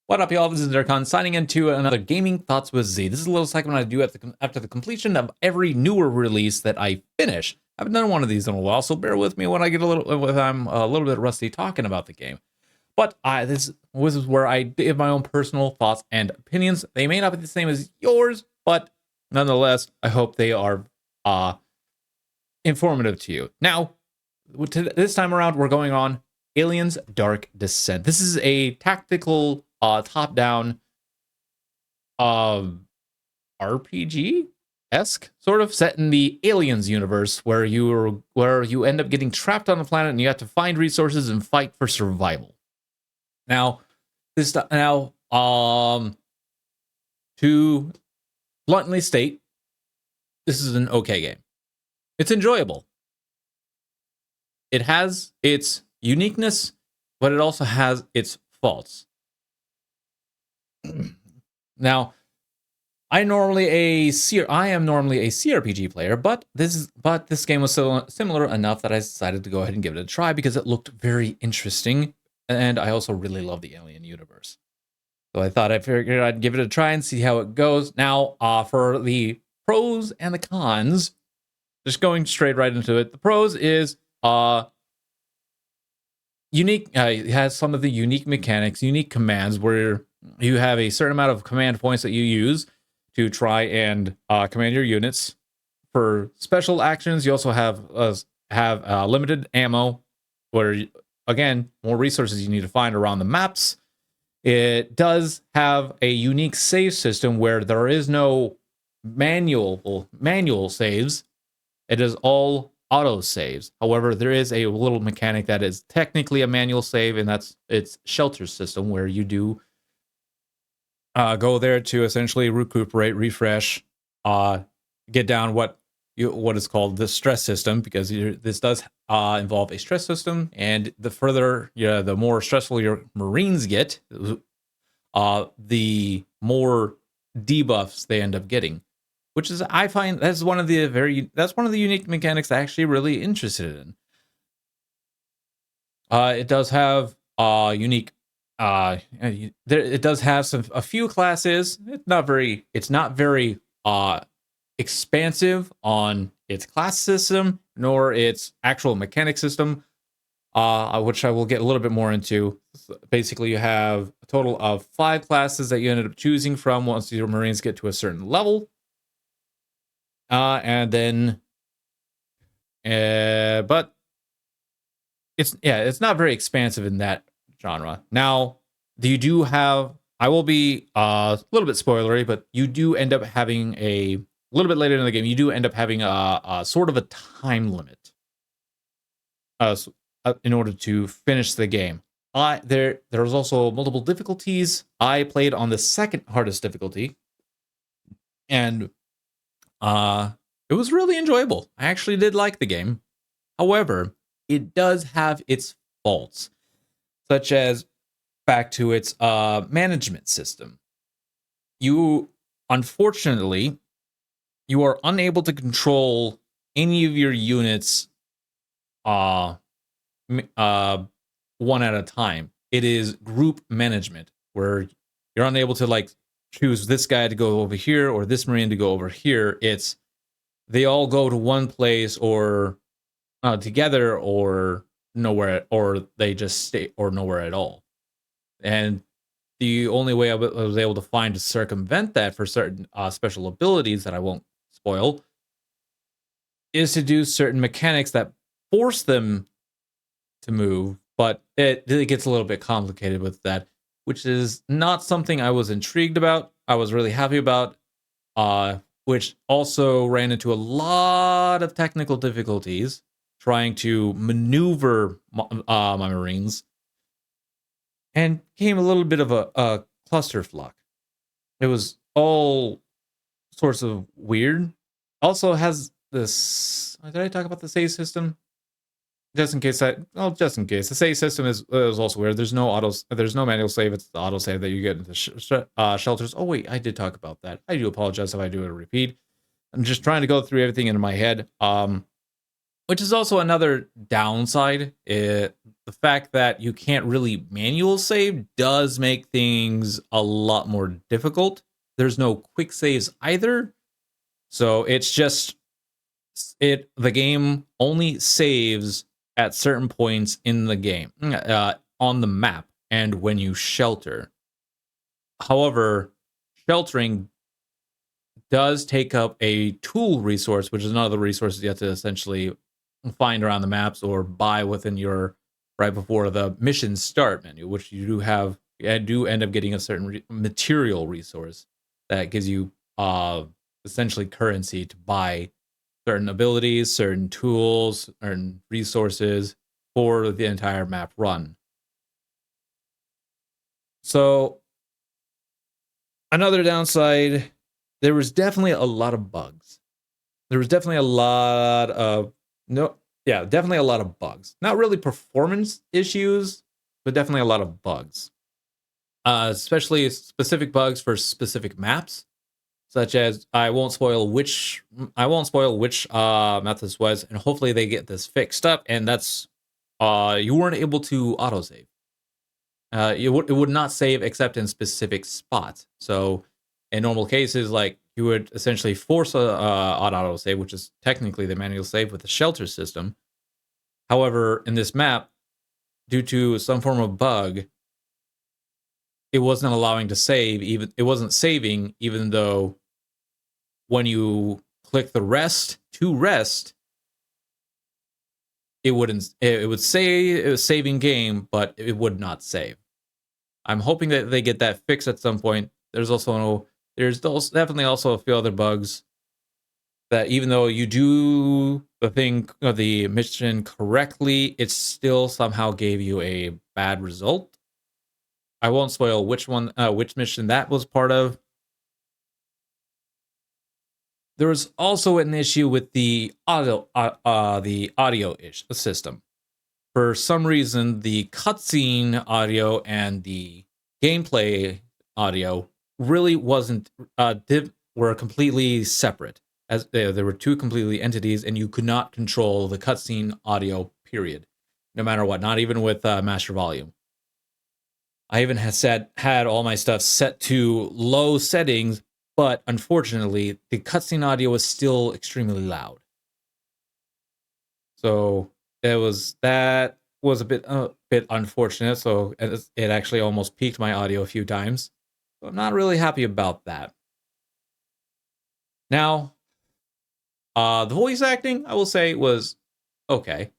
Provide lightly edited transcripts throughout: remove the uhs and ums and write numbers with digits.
What up, y'all? This is Darkon signing into another Gaming Thoughts with Z. This is a little segment I do after the completion of every newer release that I finish. I haven't done one of these in a while, so bear with me when I'm a little bit rusty talking about the game. But this is where I give my own personal thoughts and opinions. They may not be the same as yours, but nonetheless, I hope they are informative to you. Now, this time around, we're going on Aliens Dark Descent. This is a tactical top-down RPG-esque sort of set in the Aliens universe, where you end up getting trapped on a planet and you have to find resources and fight for survival. Now, to bluntly state, this is an okay game. It's enjoyable. It has its uniqueness, but it also has its faults. Now, I am normally a CRPG player, but this game was so similar enough that I decided to go ahead and give it a try because it looked very interesting, and I also really love the Alien universe. So I figured I'd give it a try and see how it goes. Now, for the pros and the cons, just going straight right into it. The pros is unique. It has some of the unique mechanics, unique commands where you have a certain amount of command points that you use to try and command your units. For special actions, you also have limited ammo, where again, more resources you need to find around the maps. It does have a unique save system where there is no manual saves. It is all auto saves. However, there is a little mechanic that is technically a manual save, and that's its shelter system, where you do go there to essentially recuperate, refresh, get down what is called the stress system, because this does involve a stress system, and the more stressful your Marines get, the more debuffs they end up getting. Which is, I find, that's one of the unique mechanics I'm actually really interested in. It does have unique. It does have a few classes. It's not very expansive on its class system nor its actual mechanic system, which I will get a little bit more into. Basically, you have a total of 5 classes that you ended up choosing from once your Marines get to a certain level. But it's not very expansive in that genre. Now, I will be a little bit spoilery, but you do end up having a little bit later in the game, you do end up having a sort of a time limit in order to finish the game. There's also multiple difficulties. I played on the second hardest difficulty, and it was really enjoyable. I actually did like the game. However, it does have its faults, such as back to its management system. Unfortunately, you are unable to control any of your units one at a time. It is group management, where you're unable to choose this guy to go over here or this Marine to go over here. They all go to one place or together or nowhere, or they just stay or nowhere at all. And the only way I was able to find to circumvent that for certain special abilities that I won't spoil is to do certain mechanics that force them to move, but it gets a little bit complicated with that, which is not something I was intrigued about. I was really happy about, which also ran into a lot of technical difficulties trying to maneuver my Marines, and came a little bit of a clusterfuck. It was all sorts of weird. Also has this. Did I talk about the save system? Just in case, the save system is also weird. There's no manual save. It's the auto save that you get into shelters. Oh wait, I did talk about that. I do apologize if I do a repeat. I'm just trying to go through everything in my head. which is also another downside. The fact that you can't really manual save does make things a lot more difficult. There's no quick saves either. So it's just the game only saves at certain points in the game, on the map, and when you shelter. However, sheltering does take up a tool resource, which is another resource you have to essentially find around the maps or buy within your right before the mission start menu, which you do have. You do end up getting a certain material resource that gives you essentially currency to buy certain abilities, certain tools, and resources for the entire map run. So another downside, there was definitely a lot of bugs. There was definitely a lot of definitely a lot of bugs. Not really performance issues, but definitely a lot of bugs. Especially specific bugs for specific maps, such as I won't spoil which map this was, and hopefully they get this fixed up. And that's you weren't able to autosave. It would not save except in specific spots. So in normal cases, like you would essentially force a auto save, which is technically the manual save with the shelter system. However, in this map, due to some form of bug, it wasn't allowing to save. It wasn't saving, even though when you click the rest to rest, it wouldn't. It would say it was saving game, but it would not save. I'm hoping that they get that fixed at some point. There's definitely also a few other bugs that even though you do the mission correctly, it still somehow gave you a bad result. I won't spoil which mission that was part of. There was also an issue with the audio system. For some reason, the cutscene audio and the gameplay audio really were completely separate, as there were two completely entities, and you could not control the cutscene audio, period, no matter what, not even with master volume. I even had all my stuff set to low settings, but unfortunately the cutscene audio was still extremely loud. So that was a bit unfortunate. So it actually almost peaked my audio a few times. So I'm not really happy about that. Now, the voice acting, I will say, was okay.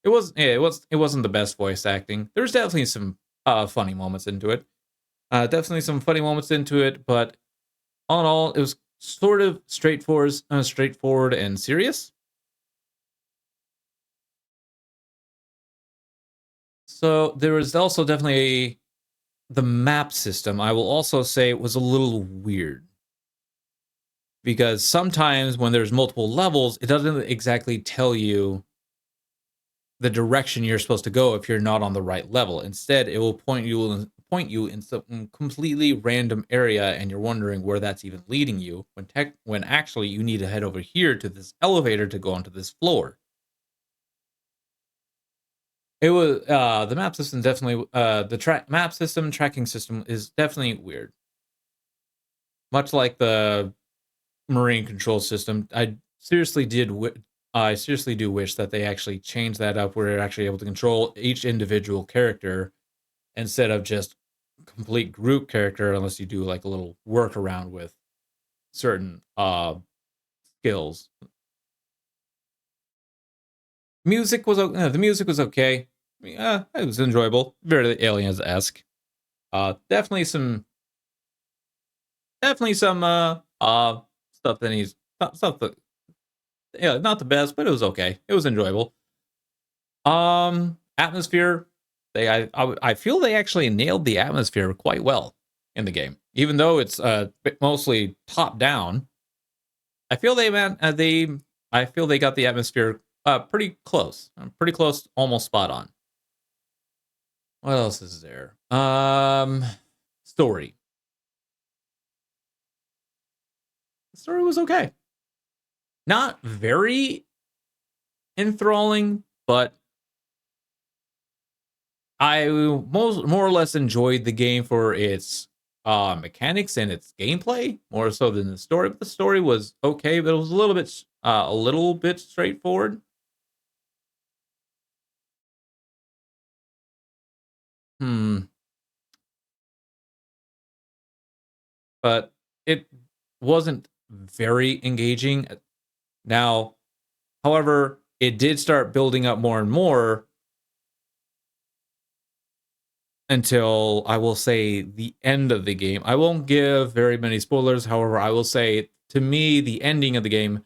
It wasn't the best voice acting. There's definitely some funny moments into it. But all in all, it was sort of straightforward and serious. So there was also definitely the map system. I will also say it was a little weird, because sometimes when there's multiple levels, it doesn't exactly tell you the direction you're supposed to go if you're not on the right level. Instead, it will point you in some completely random area, and you're wondering where that's even leading you, when actually you need to head over here to this elevator to go onto this floor. It was the map system definitely map system tracking system is definitely weird. Much like the marine control system, I seriously do wish that they actually changed that up, where you're actually able to control each individual character instead of just complete group character, unless you do like a little workaround with certain skills. The music was okay. It was enjoyable, very Aliens-esque. Definitely some stuff that needs stuff that not the best, but it was okay. It was enjoyable. Atmosphere. I feel they actually nailed the atmosphere quite well in the game, even though it's mostly top down. I feel they got the atmosphere pretty close, almost spot on. What else is there? Story. The story was okay. Not very enthralling, but I more or less enjoyed the game for its mechanics and its gameplay more so than the story. But the story was okay, but it was a little bit straightforward. But it wasn't very engaging. Now, however, it did start building up more and more until I will say the end of the game. I won't give very many spoilers. However, I will say to me, the ending of the game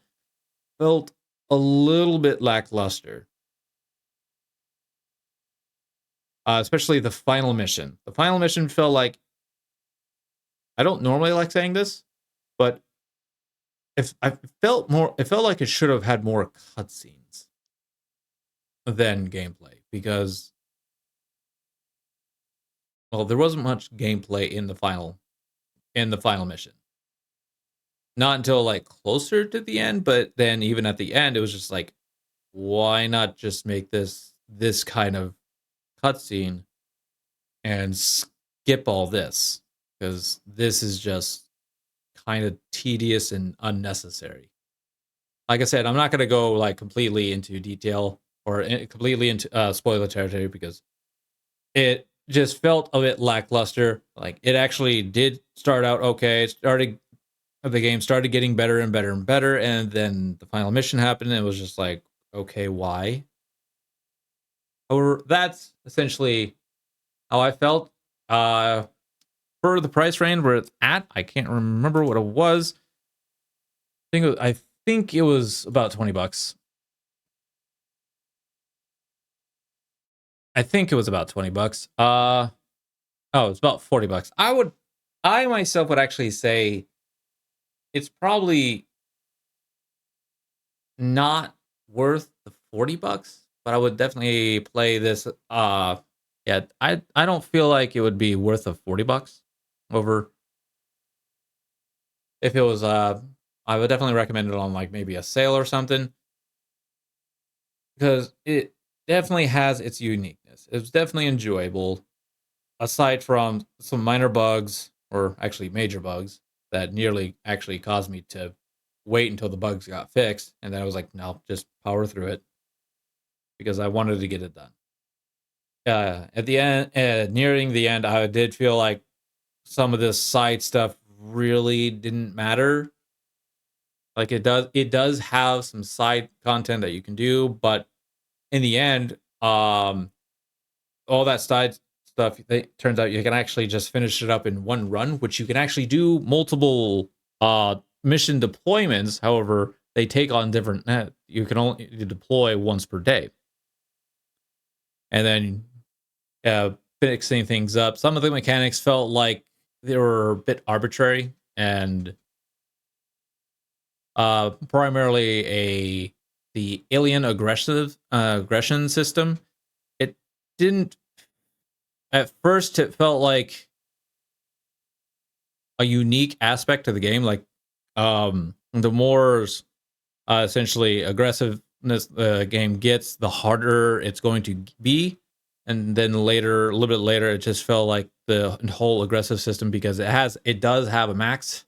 felt a little bit lackluster, especially the final mission. The final mission felt like, I don't normally like saying this, but if I felt more, it felt like it should have had more cutscenes than gameplay because, well, there wasn't much gameplay in the final mission. Not until like closer to the end, but then even at the end, it was just like, why not just make this kind of cutscene and skip all this? Because this is just kind of tedious and unnecessary. Like I said, I'm not going to go like completely into detail or completely into spoiler territory because it just felt a bit lackluster. Like it actually did start out okay. The game started getting better and better and better, and then the final mission happened, and it was just like, okay, why? Or that's essentially how I felt. For the price range where it's at, I can't remember what it was. I think it was about $20. I think it was about $20. Oh, it's about $40. I myself would actually say it's probably not worth the $40, but I would definitely play this. Yeah, I don't feel like it would be worth the $40 over if it was. I would definitely recommend it on like maybe a sale or something because it definitely has its uniqueness. It's definitely enjoyable, aside from some minor bugs or actually major bugs that nearly actually caused me to wait until the bugs got fixed, and then I was like, no, just power through it because I wanted to get it done. At the end, nearing the end, I did feel like some of this side stuff really didn't matter. Like it does have some side content that you can do, but in the end, all that side stuff, it turns out you can actually just finish it up in one run, which you can actually do multiple mission deployments. However, they take on different. You can only deploy once per day, and then fixing things up. Some of the mechanics felt like they were a bit arbitrary and primarily the alien aggression system. It didn't at first. It felt like a unique aspect to the game. Like the more essentially aggressiveness the game gets, the harder it's going to be. And then later, a little bit later, it just felt like the whole aggressive system because it does have a max,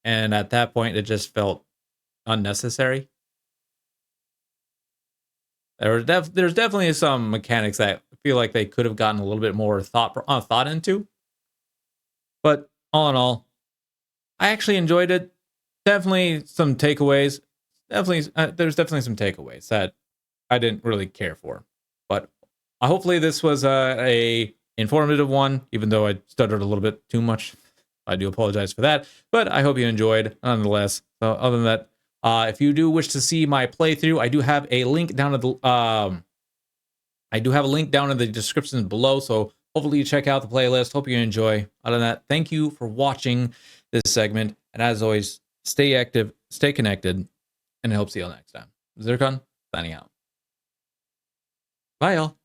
and at that point, it just felt unnecessary. There's definitely some mechanics that I feel like they could have gotten a little bit more thought into, but all in all, I actually enjoyed it. Definitely some takeaways. There's definitely some takeaways that I didn't really care for, but hopefully this was a informative one. Even though I stuttered a little bit too much, I do apologize for that. But I hope you enjoyed, nonetheless. So other than that, if you do wish to see my playthrough, I do have a link down at the in the description below. So hopefully you check out the playlist. Hope you enjoy. Other than that, thank you for watching this segment. And as always, stay active, stay connected, and I hope to see you all next time. Zircon, signing out. Bye, y'all.